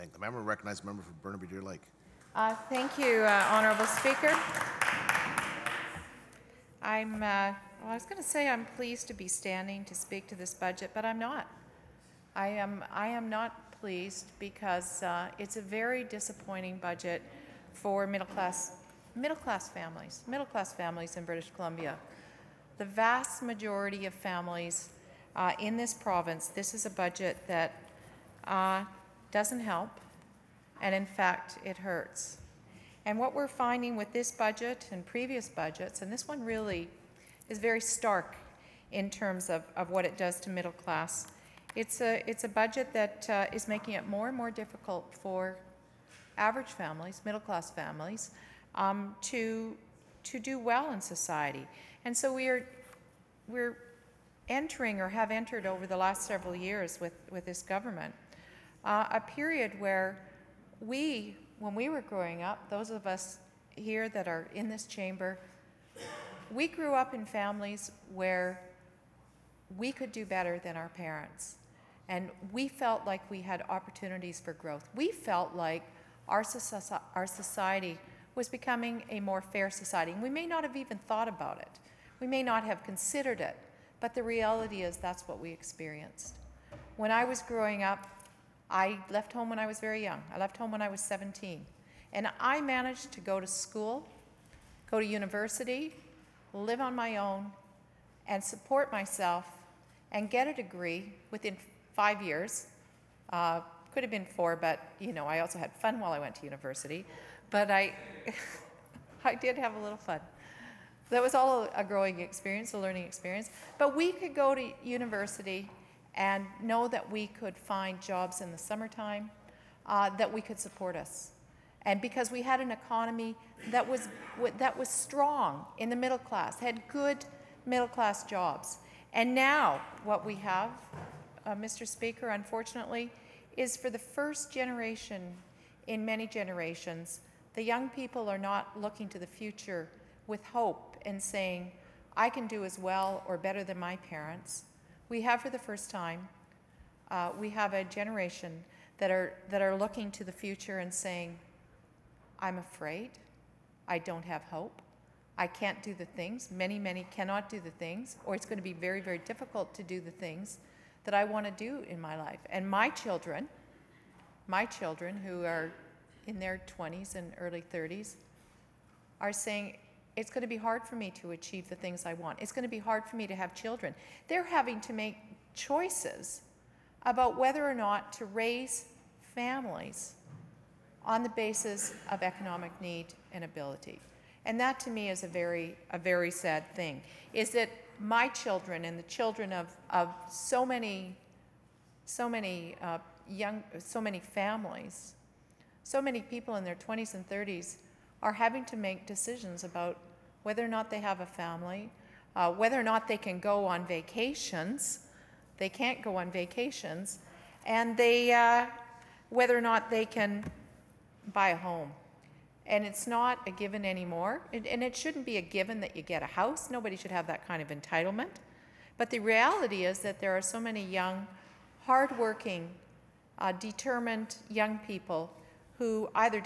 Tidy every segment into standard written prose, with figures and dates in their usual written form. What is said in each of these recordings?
thank the member. Recognized member for Burnaby Deer Lake. Thank you, Honourable Speaker. Well, I was going to say I'm pleased to be standing to speak to this budget, but I'm not. I am not pleased because it's a very disappointing budget for middle class families in British Columbia. The vast majority of families in this province, this is a budget that doesn't help, and in fact, it hurts. And what we're finding with this budget and previous budgets, and this one really is very stark in terms of what it does to middle class. It's a budget that is making it more and more difficult for average families, middle class families, to do well in society. And so we're entering, or have entered over the last several years with this government, a period where when we were growing up, those of us here that are in this chamber, we grew up in families where we could do better than our parents. And we felt like we had opportunities for growth. We felt like our society was becoming a more fair society. And we may not have even thought about it. We may not have considered it. But the reality is that's what we experienced. When I was growing up, I left home when I was very young. I left home when I was 17. And I managed to go to school, go to university, live on my own, and support myself, and get a degree within 5 years. Could have been 4, but you know, I also had fun while I went to university. But I did have a little fun. That was all a growing experience, a learning experience. But we could go to university and know that we could find jobs in the summertime, that we could support us. And because we had an economy that was strong in the middle class, had good middle class jobs. And now what we have, Mr. Speaker, unfortunately, is for the first generation in many generations, the young people are not looking to the future with hope and saying, I can do as well or better than my parents. We have, for the first time, we have a generation that are looking to the future and saying, I'm afraid, I don't have hope, I can't do the things, many cannot do the things, or it's going to be very, very difficult to do the things that I want to do in my life. And my children who are in their 20s and early 30s are saying, it's going to be hard for me to achieve the things I want. It's going to be hard for me to have children. They're having to make choices about whether or not to raise families on the basis of economic need and ability. And that to me is a very sad thing, is that my children and the children of so many families, so many people in their 20s and 30s are having to make decisions about whether or not they have a family, whether or not they can go on vacations. They can't go on vacations, and whether or not they can buy a home. And it's not a given anymore, and it shouldn't be a given that you get a house. Nobody should have that kind of entitlement. But the reality is that there are so many young, hardworking, determined young people who either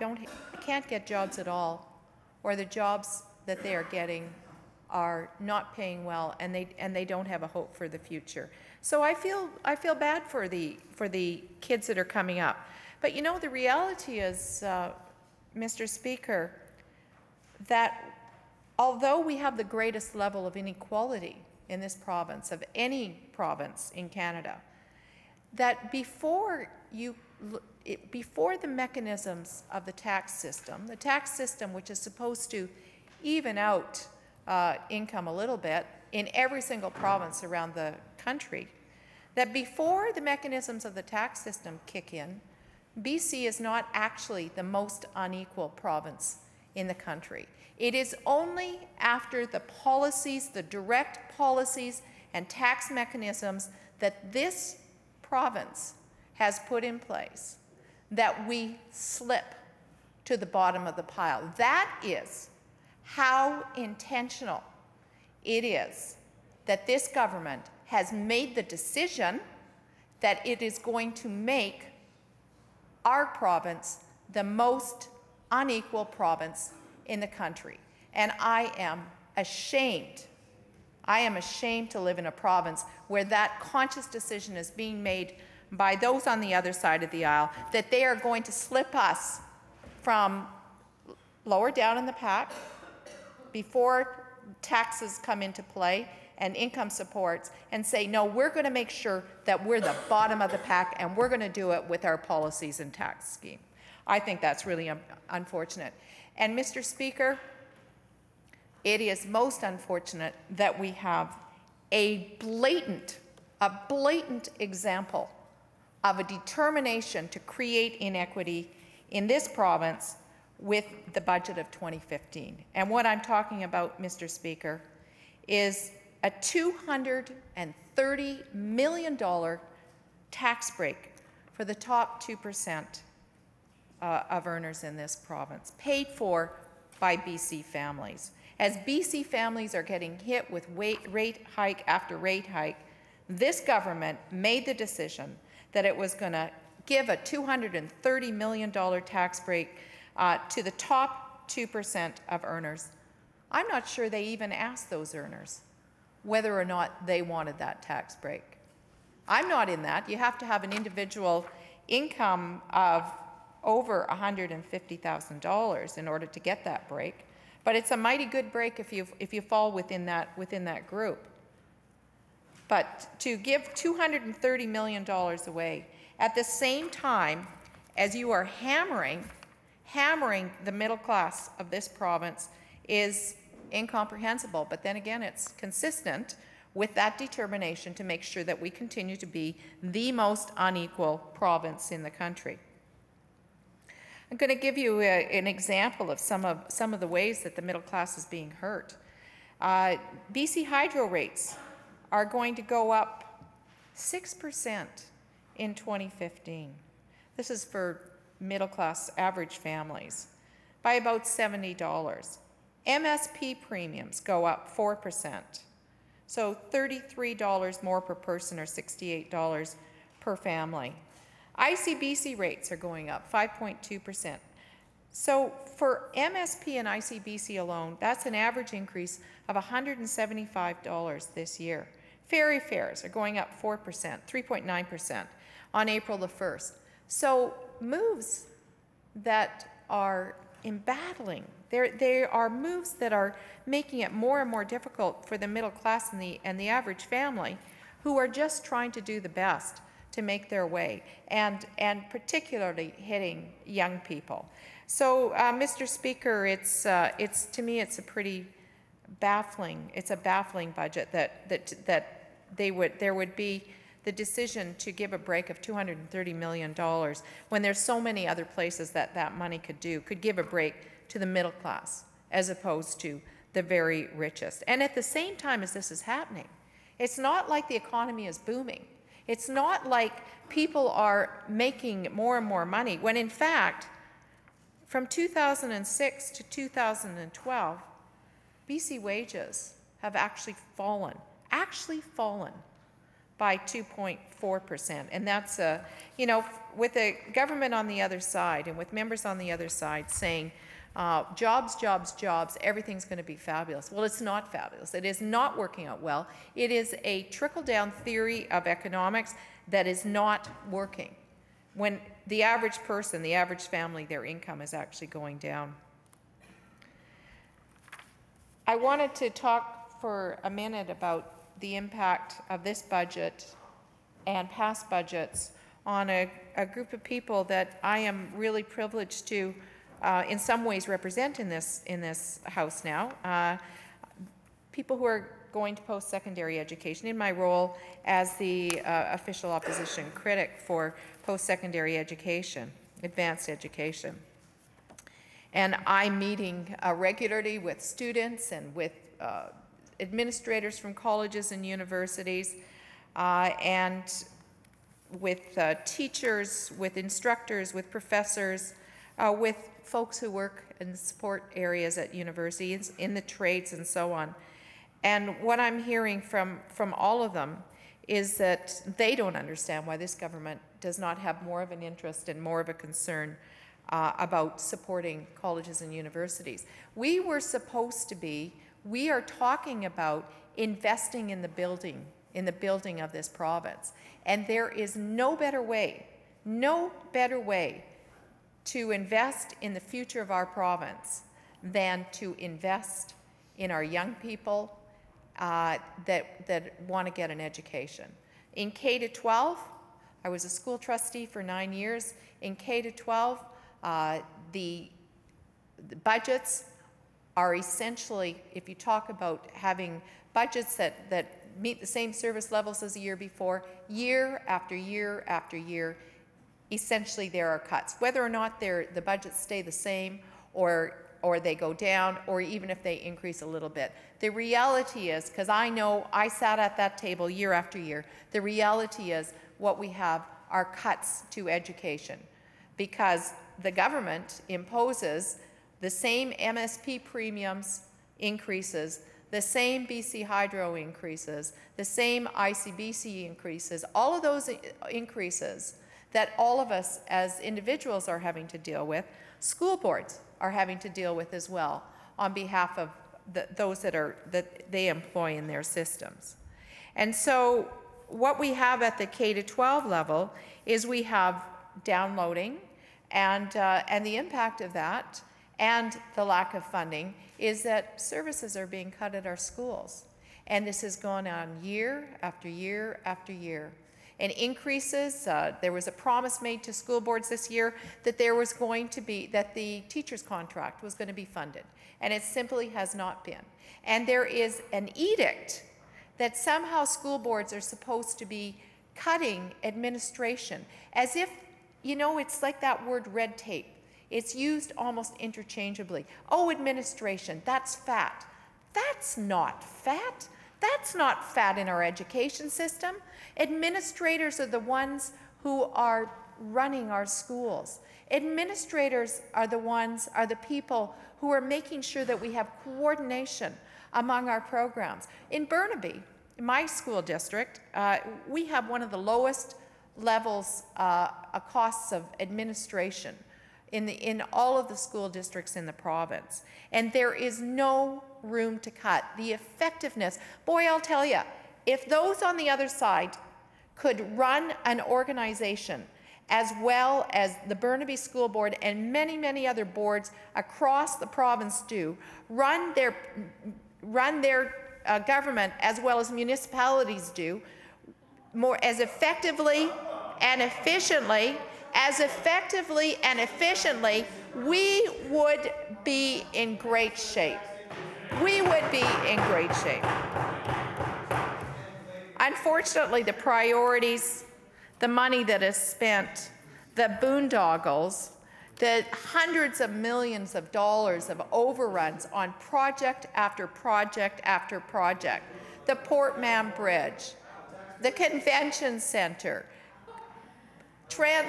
can't get jobs at all, or the jobs that they are getting are not paying well, and they don't have a hope for the future. So I feel bad for the kids that are coming up. But you know, the reality is, Mr. Speaker, that although we have the greatest level of inequality in this province, of any province in Canada, that before the mechanisms of the tax system which is supposed to even out income a little bit in every single province around the country, that before the mechanisms of the tax system kick in, BC is not actually the most unequal province in the country. It is only after the policies, the direct policies and tax mechanisms that this province has put in place that we slip to the bottom of the pile. That is how intentional it is that this government has made the decision that it is going to make our province the most unequal province in the country. And I am ashamed. I am ashamed to live in a province where that conscious decision is being made by those on the other side of the aisle, that they are going to slip us from lower down in the pack before taxes come into play and income supports, and say, no, we're going to make sure that we're the bottom of the pack, and we're going to do it with our policies and tax scheme. I think that's really unfortunate. And Mr. Speaker, it is most unfortunate that we have a blatant example of a determination to create inequity in this province with the budget of 2015. And what I'm talking about, Mr. Speaker, is a $230 million tax break for the top 2% of earners in this province, paid for by BC families. As BC families are getting hit with rate hike after rate hike, this government made the decision that it was going to give a $230 million tax break to the top 2% of earners. I'm not sure they even asked those earners whether or not they wanted that tax break. I'm not in that. You have to have an individual income of over $150,000 in order to get that break. But it's a mighty good break if you fall within that group. But to give $230 million away at the same time as you are hammering the middle class of this province is incomprehensible. But then again, it's consistent with that determination to make sure that we continue to be the most unequal province in the country. I'm going to give you an example of some of the ways that the middle class is being hurt. BC hydro rates are going to go up 6% in 2015. This is for middle class average families by about $70. MSP premiums go up 4%. So $33 more per person, or $68 per family. ICBC rates are going up 5.2%. So for MSP and ICBC alone, that's an average increase of $175 this year. Ferry fares are going up 4%, 3.9% on April the 1st. So moves that are embattling, they are moves that are making it more and more difficult for the middle class and the average family who are just trying to do the best to make their way, and particularly hitting young people. So, Mr. Speaker, it's to me it's a pretty baffling. It's a baffling budget that there would be the decision to give a break of $230 million when there's so many other places that money could give a break to the middle class as opposed to the very richest. And at the same time as this is happening, it's not like the economy is booming. It's not like people are making more and more money, when in fact, from 2006 to 2012, BC wages have actually fallen by 2.4%. And that's, you know, with the government on the other side and with members on the other side saying, jobs, jobs, jobs, everything's going to be fabulous. Well, it's not fabulous. It is not working out well. It is a trickle-down theory of economics that is not working. When the average person, the average family, their income is actually going down. I wanted to talk for a minute about the impact of this budget and past budgets on a group of people that I am really privileged to in some ways represent in this House now, people who are going to post-secondary education in my role as the official opposition critic for post-secondary education, advanced education. And I'm meeting regularly with students and with administrators from colleges and universities, and with teachers, with instructors, with professors, with folks who work in support areas at universities, in the trades and so on. And what I'm hearing from all of them is that they don't understand why this government does not have more of an interest and more of a concern about supporting colleges and universities. We are talking about investing in the building of this province. And there is no better way to invest in the future of our province than to invest in our young people that want to get an education. In K-12, I was a school trustee for 9 years. In K-12, the budgets are essentially, if you talk about having budgets that meet the same service levels as the year before, year after year after year, essentially there are cuts. Whether or not the budgets stay the same or they go down, or even if they increase a little bit. The reality is, because I know I sat at that table year after year, the reality is what we have are cuts to education, because the government imposes the same MSP premiums increases, the same BC Hydro increases, the same ICBC increases, all of those increases that all of us as individuals are having to deal with, school boards are having to deal with as well on behalf of those that they employ in their systems. And so what we have at the K-12 level is we have downloading, and the impact of that and the lack of funding is that services are being cut at our schools. And this has gone on year after year after year. And increases, there was a promise made to school boards this year that that the teacher's contract was going to be funded. And it simply has not been. And there is an edict that somehow school boards are supposed to be cutting administration, as if, you know, it's like that word red tape. It's used almost interchangeably. Oh, administration, that's fat. That's not fat. That's not fat in our education system. Administrators are the ones who are running our schools. Administrators are the people who are making sure that we have coordination among our programs. In Burnaby, in my school district, we have one of the lowest levels costs of administration in all of the school districts in the province. And there is no room to cut. The effectiveness, boy, I'll tell you, if those on the other side could run an organization as well as the Burnaby School Board and many, many other boards across the province do, run their government as well as municipalities do, more as effectively and efficiently, we would be in great shape. We would be in great shape. Unfortunately, the priorities, the money that is spent, the boondoggles, the hundreds of millions of dollars of overruns on project after project after project, the Port Mann Bridge, the Convention Centre,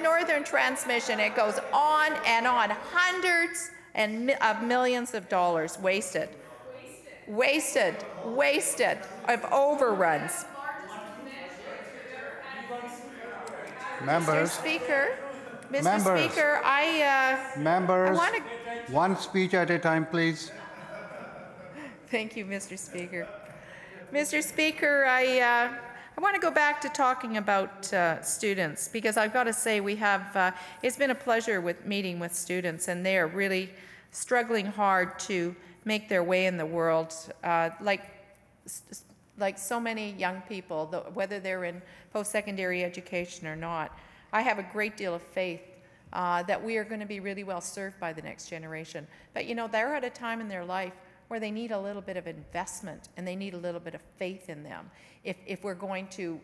Northern Transmission, it goes on and on. Hundreds of millions of dollars wasted of overruns. Members, Mr. Speaker, members, I want to... one speech at a time, please. Thank you, Mr. Speaker. Mr. Speaker, I want to go back to talking about students, because I've got to say we have, it's been a pleasure meeting with students, and they are really struggling hard to make their way in the world, like so many young people, whether they're in post-secondary education or not. I have a great deal of faith that we are going to be really well served by the next generation. But you know, they're at a time in their life where they need a little bit of investment and they need a little bit of faith in them if we're going to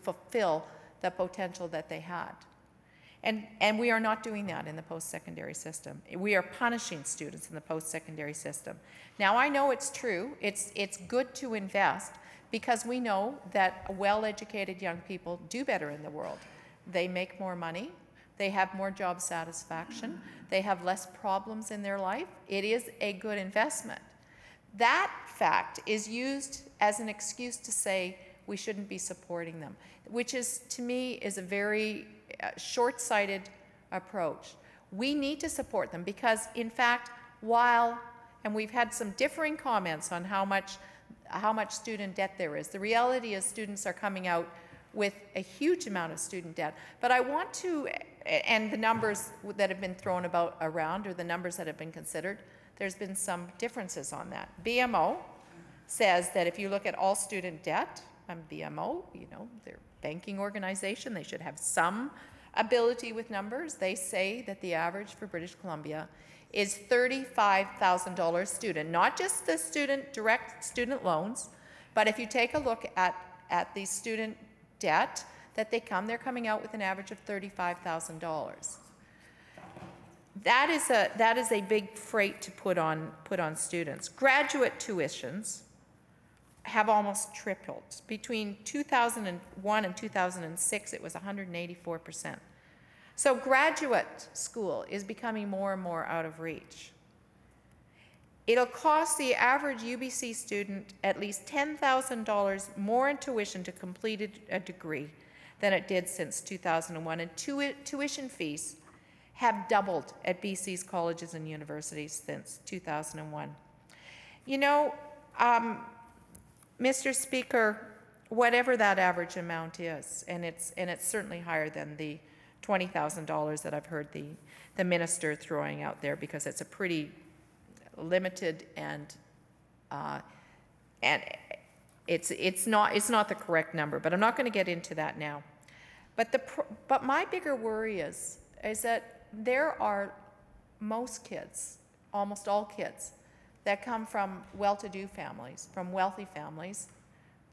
fulfill the potential that they had. And we are not doing that in the post-secondary system. We are punishing students in the post-secondary system. Now, I know it's true. It's good to invest, because we know that well-educated young people do better in the world. They make more money. They have more job satisfaction. They have less problems in their life. It is a good investment. That fact is used as an excuse to say, we shouldn't be supporting them, which is, to me, is a very short-sighted approach. We need to support them because, in fact, and we've had some differing comments on how much student debt there is. The reality is students are coming out with a huge amount of student debt. But I want to, and the numbers that have been thrown around, or the numbers that have been considered, there's been some differences on that. BMO says that if you look at all student debt, BMO, you know, they're a banking organization, they should have some ability with numbers. They say that the average for British Columbia is $35,000 student, not just the direct student loans, but if you take a look at the student debt that they're coming out with an average of $35,000. That is a big freight to put on students. Graduate tuitions have almost tripled. Between 2001 and 2006, it was 184%. So graduate school is becoming more and more out of reach. It'll cost the average UBC student at least $10,000 more in tuition to complete a degree than it did since 2001, and tuition fees have doubled at BC's colleges and universities since 2001. You know, Mr. Speaker, whatever that average amount is, and it's certainly higher than the $20,000 that I've heard the minister throwing out there, because it's a pretty limited and it's not the correct number. But I'm not going to get into that now. But my bigger worry is that there are most kids, almost all kids, that come from well-to-do families, from wealthy families.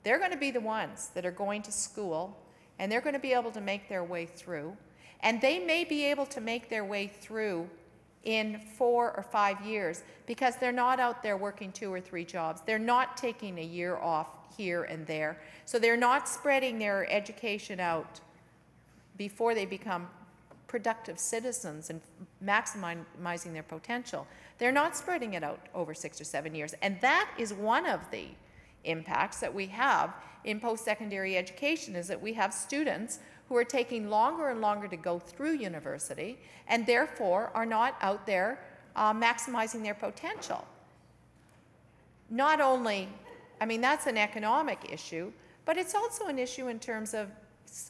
They're going to be the ones that are going to school, and they're going to be able to make their way through. And they may be able to make their way through in 4 or 5 years because they're not out there working 2 or 3 jobs. They're not taking a year off here and there. So they're not spreading their education out before they become productive citizens and maximizing their potential. They're not spreading it out over 6 or 7 years. And that is one of the impacts that we have in post-secondary education, is that we have students who are taking longer and longer to go through university and therefore are not out there maximizing their potential. Not only, I mean, that's an economic issue, but it's also an issue in terms of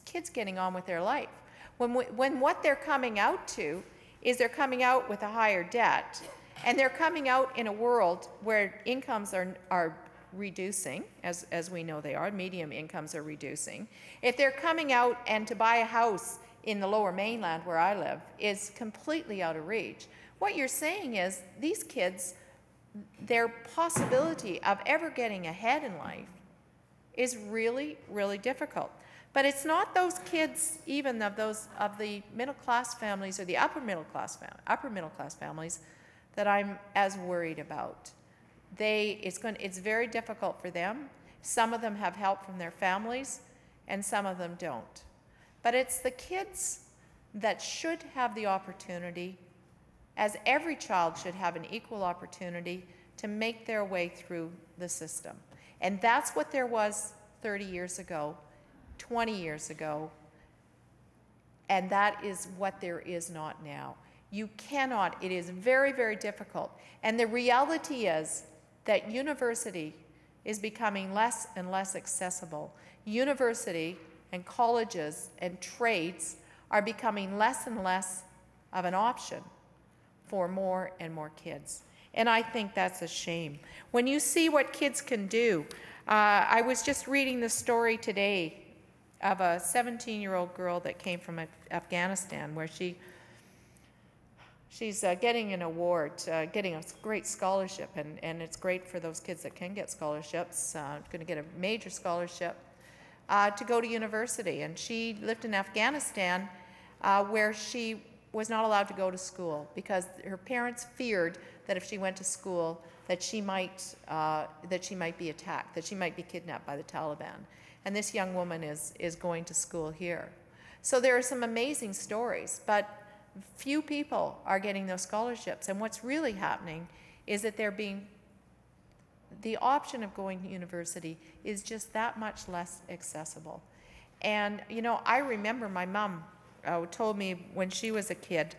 kids getting on with their life. When what they're coming out to is they're coming out with a higher debt, and they're coming out in a world where incomes are reducing, as we know they are, medium incomes are reducing. If they're coming out and to buy a house in the Lower Mainland where I live is completely out of reach, what you're saying is these kids, their possibility of ever getting ahead in life is really, really difficult. But it's not those kids, even of the middle-class families or the upper middle class families, that I'm as worried about. It's very difficult for them. Some of them have help from their families, and some of them don't. But it's the kids that should have the opportunity, as every child should have an equal opportunity, to make their way through the system. And that's what there was 30 years ago, 20 years ago, and that is what there is not now. You cannot, it is very, very difficult. And the reality is that university is becoming less and less accessible. University and colleges and trades are becoming less and less of an option for more and more kids. And I think that's a shame. When you see what kids can do, I was just reading the story today of a 17-year-old girl that came from Afghanistan, where she's getting an award, getting a great scholarship, and it's great for those kids that can get scholarships, going to get a major scholarship to go to university. And she lived in Afghanistan where she was not allowed to go to school because her parents feared that if she went to school that she might be attacked, that she might be kidnapped by the Taliban. And this young woman is going to school here. So there are some amazing stories, but few people are getting those scholarships. And what's really happening is that the option of going to university is just that much less accessible. And, you know, I remember my mom told me when she was a kid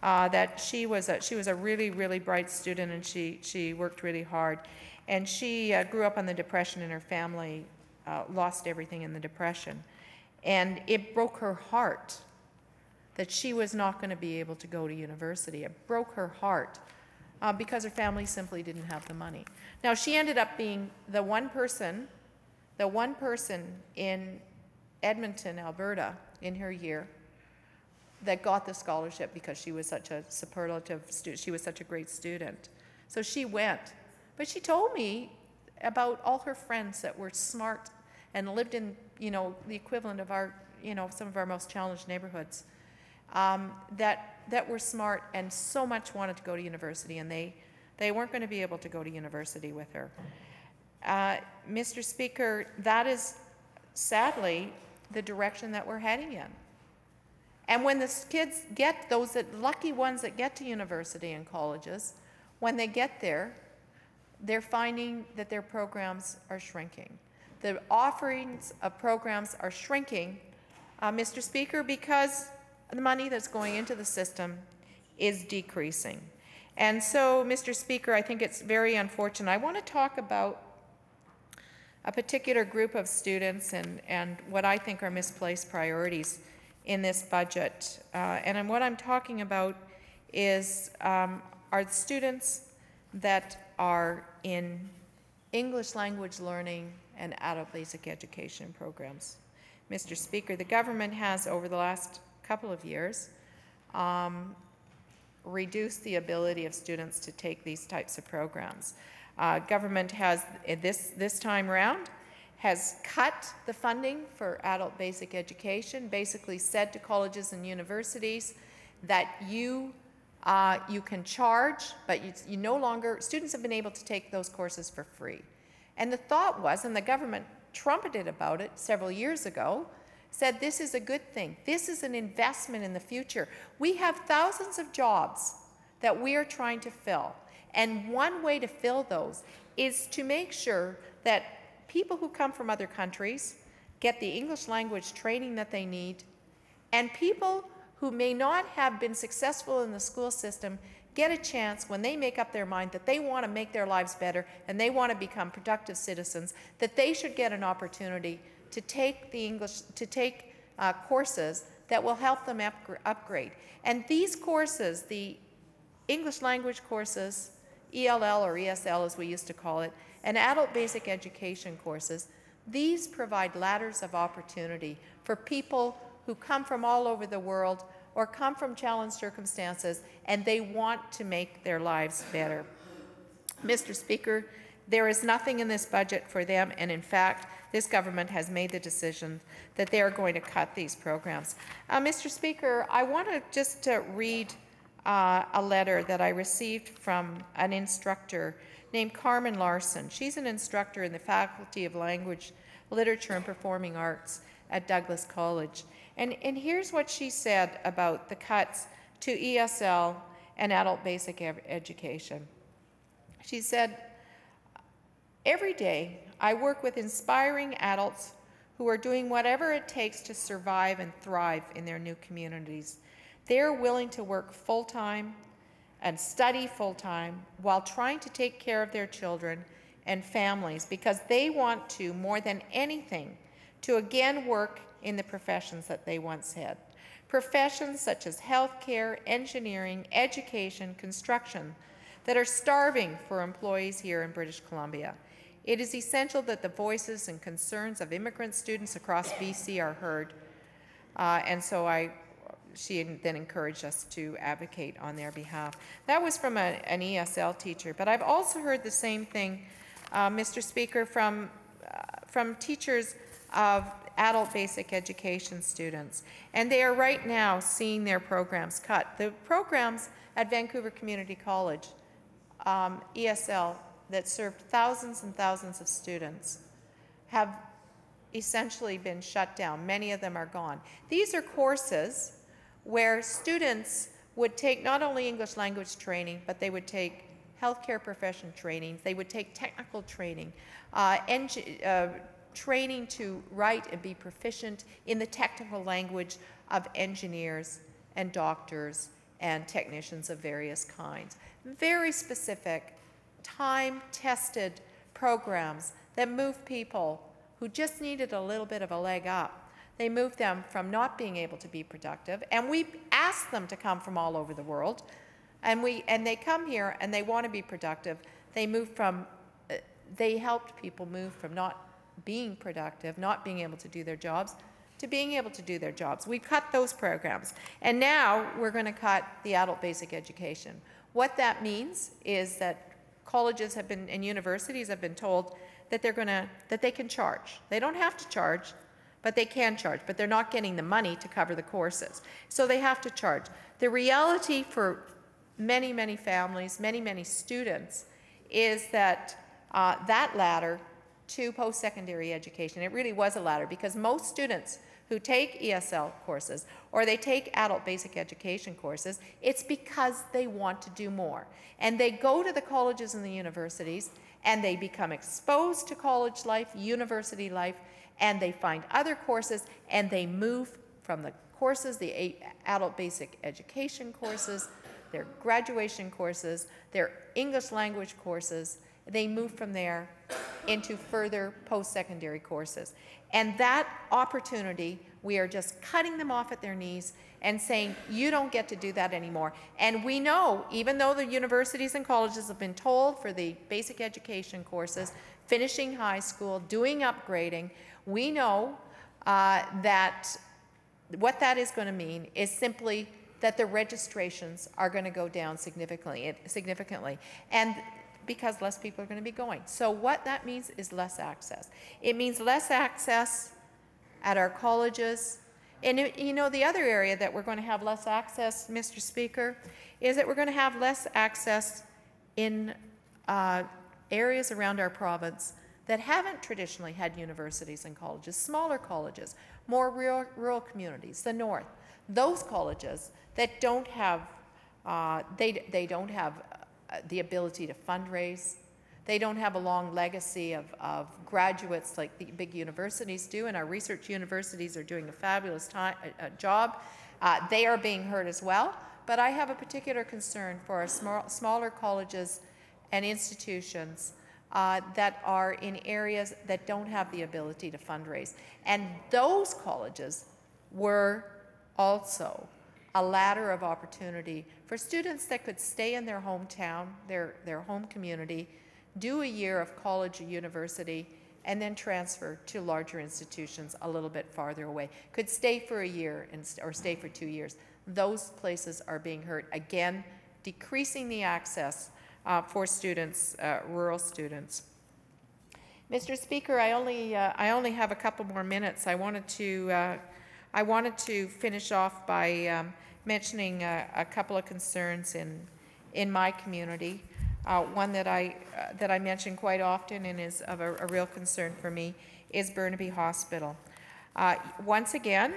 that she was a really, really bright student, and she worked really hard. And she grew up on the Depression, and her family lost everything in the Depression. And it broke her heart that she was not going to be able to go to university. It broke her heart because her family simply didn't have the money. Now, she ended up being the one person in Edmonton, Alberta, in her year that got the scholarship because she was such a superlative student. She was such a great student. So she went. But she told me about all her friends that were smart and lived in, you know, the equivalent of our, you know, some of our most challenged neighborhoods, that were smart and so much wanted to go to university, and they weren't going to be able to go to university with her. Mr. Speaker, that is sadly the direction that we're heading in. And when the kids get, those lucky ones that get to university and colleges, when they get there, they're finding that their programs are shrinking. The offerings of programs are shrinking, Mr. Speaker, because the money that's going into the system is decreasing. And so, Mr. Speaker, I think it's very unfortunate. I want to talk about a particular group of students and what I think are misplaced priorities in this budget. And what I'm talking about is are students that are in English language learning and adult basic education programs. Mr. Speaker, the government has, over the last couple of years, reduced the ability of students to take these types of programs. Government has, this time around, has cut the funding for adult basic education, basically said to colleges and universities that you can charge, but you no longer, students have been able to take those courses for free. And the thought was, and the government trumpeted about it several years ago, said this is a good thing. This is an investment in the future. We have thousands of jobs that we are trying to fill. And one way to fill those is to make sure that people who come from other countries get the English language training that they need, and people who may not have been successful in the school system get a chance when they make up their mind that they want to make their lives better and they want to become productive citizens, that they should get an opportunity to take courses that will help them upgrade. And these courses, the English language courses, ELL or ESL as we used to call it, and adult basic education courses, these provide ladders of opportunity for people who come from all over the world or come from challenged circumstances and they want to make their lives better. Mr. Speaker, there is nothing in this budget for them, and in fact, this government has made the decision that they are going to cut these programs. Mr. Speaker, I want to just read a letter that I received from an instructor named Carmen Larson. She's an instructor in the Faculty of Language, Literature and Performing Arts at Douglas College. And here's what she said about the cuts to ESL and adult basic education. She said, "Every day I work with inspiring adults who are doing whatever it takes to survive and thrive in their new communities. They're willing to work full-time and study full-time while trying to take care of their children and families because they want to, more than anything, to again work in the professions that they once had. Professions such as healthcare, engineering, education, construction that are starving for employees here in British Columbia. It is essential that the voices and concerns of immigrant students across BC are heard." She then encouraged us to advocate on their behalf. That was from an ESL teacher, but I've also heard the same thing, Mr. Speaker, from teachers of adult basic education students. And they are right now seeing their programs cut. The programs at Vancouver Community College, ESL, that served thousands and thousands of students, have essentially been shut down. Many of them are gone. These are courses where students would take not only English language training, but they would take healthcare profession trainings. They would take technical training, training to write and be proficient in the technical language of engineers and doctors and technicians of various kinds. Very specific, time-tested programs that move people who just needed a little bit of a leg up. They moved them from not being able to be productive, and we asked them to come from all over the world, and they come here and they want to be productive. They helped people move from not being productive, not being able to do their jobs, to being able to do their jobs. We cut those programs, and now we're going to cut the adult basic education. What that means is that colleges have been, and universities have been told that they can charge. They don't have to charge, but they can charge, but they're not getting the money to cover the courses. So they have to charge. The reality for many, many families, many, many students, is that that ladder to post-secondary education, it really was a ladder, because most students who take ESL courses or they take adult basic education courses, it's because they want to do more. And they go to the colleges and the universities, and they become exposed to college life, university life, and they find other courses, and they move from the courses, the adult basic education courses, their graduation courses, their English language courses, they move from there into further post-secondary courses. And that opportunity, we are just cutting them off at their knees and saying, you don't get to do that anymore. And we know, even though the universities and colleges have been told for the basic education courses, finishing high school, doing upgrading, we know that what that is going to mean is simply that the registrations are going to go down significantly. And because less people are going to be going. So what that means is less access. It means less access at our colleges. And you know, the other area that we're going to have less access, Mr. Speaker, is that we're going to have less access in areas around our province that haven't traditionally had universities and colleges, smaller colleges, more rural communities, the north. Those colleges that don't have, they don't have the ability to fundraise. They don't have a long legacy of graduates like the big universities do, and our research universities are doing a fabulous job. They are being hurt as well, but I have a particular concern for our smaller colleges and institutions that are in areas that don't have the ability to fundraise. And those colleges were also a ladder of opportunity for students that could stay in their hometown, their home community, do a year of college or university, and then transfer to larger institutions a little bit farther away. Could stay for a year or stay for 2 years. Those places are being hurt. Again, decreasing the access for students, rural students. Mr. Speaker, I only have a couple more minutes. I wanted to finish off by mentioning a couple of concerns in my community. One that I mention quite often and is of a real concern for me is Burnaby Hospital. Once again,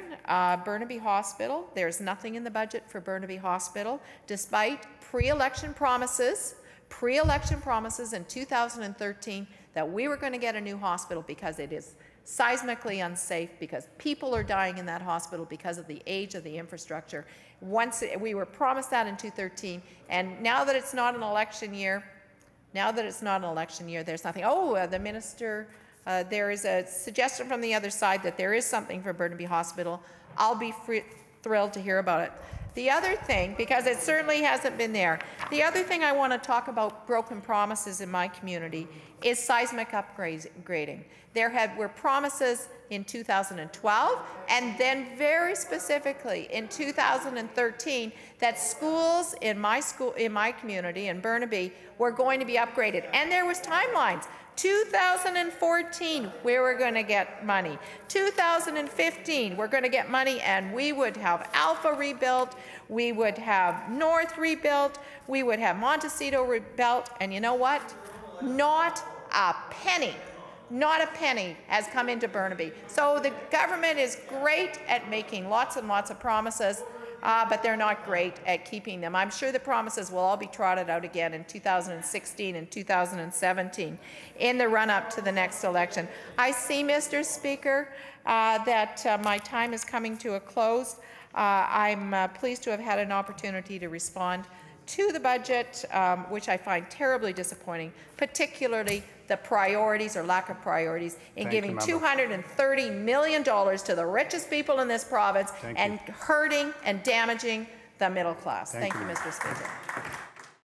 Burnaby Hospital, there's nothing in the budget for Burnaby Hospital, despite pre-election promises in 2013 that we were going to get a new hospital because it is seismically unsafe, because people are dying in that hospital because of the age of the infrastructure. We were promised that in 2013, and now that it's not an election year, there's nothing. Oh, the minister, there is a suggestion from the other side that there is something for Burnaby Hospital. I'll be thrilled to hear about it. The other thing, because it certainly hasn't been there, the other thing I want to talk about broken promises in my community is seismic upgrading. There were promises in 2012 and then very specifically in 2013 that schools in my community in Burnaby were going to be upgraded, and there was timelines. 2014, we were going to get money. 2015, we're going to get money, and we would have Alpha rebuilt, we would have North rebuilt, we would have Montecito rebuilt, and you know what? Not a penny has come into Burnaby. So the government is great at making lots and lots of promises, but they're not great at keeping them. I'm sure the promises will all be trotted out again in 2016 and 2017 in the run-up to the next election. I see, Mr. Speaker, that my time is coming to a close. I'm pleased to have had an opportunity to respond to the budget, which I find terribly disappointing, particularly the priorities or lack of priorities in giving $230 million to the richest people in this province and hurting and damaging the middle class. Thank you, Mr. Speaker.